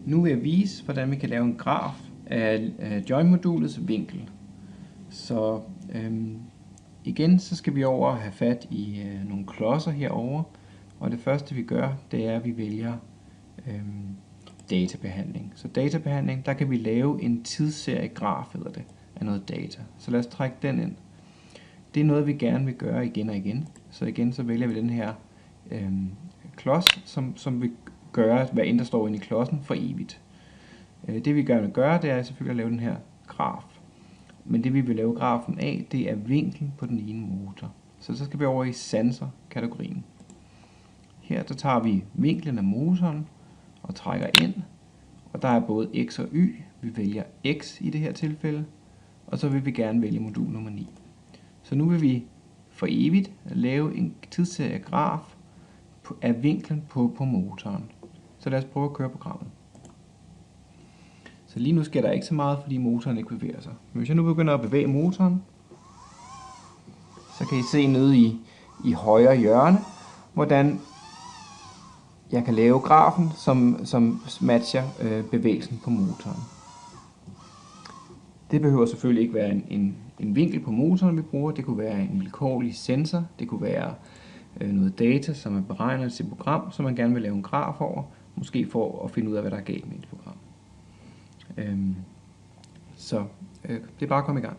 Nu vil jeg vise, hvordan vi kan lave en graf af joint-modulets vinkel. Så igen så skal vi over og have fat i nogle klodser herover, og det første vi gør, det er, at vi vælger databehandling. Så databehandling, der kan vi lave en tidsseriegraf, hedder det, af noget data. Så lad os trække den ind. Det er noget, vi gerne vil gøre igen og igen. Så igen så vælger vi den her klods, som vil gøre, hvad end der står inde i klodsen, for evigt. Det vi gerne vil gøre, det er selvfølgelig at lave den her graf. Men det vi vil lave grafen af, det er vinklen på den ene motor. Så skal vi over i sensor-kategorien. Her der tager vi vinklen af motoren og trækker ind. Og der er både x og y. Vi vælger x i det her tilfælde. Og så vil vi gerne vælge modul nummer 9. Så nu vil vi for evigt lave en tidsseriegraf af vinklen på motoren. Så lad os prøve at køre programmet. Så lige nu sker der ikke så meget, fordi motoren ikke bevæger sig. Men hvis jeg nu begynder at bevæge motoren, så kan I se nede i højre hjørne, hvordan jeg kan lave grafen, som matcher bevægelsen på motoren. Det behøver selvfølgelig ikke være en vinkel på motoren, vi bruger. Det kunne være en vilkårlig sensor. Det kunne være noget data, som er beregnet til et program, som man gerne vil lave en graf over. Måske for at finde ud af, hvad der er galt med et program. Så det er bare at komme i gang.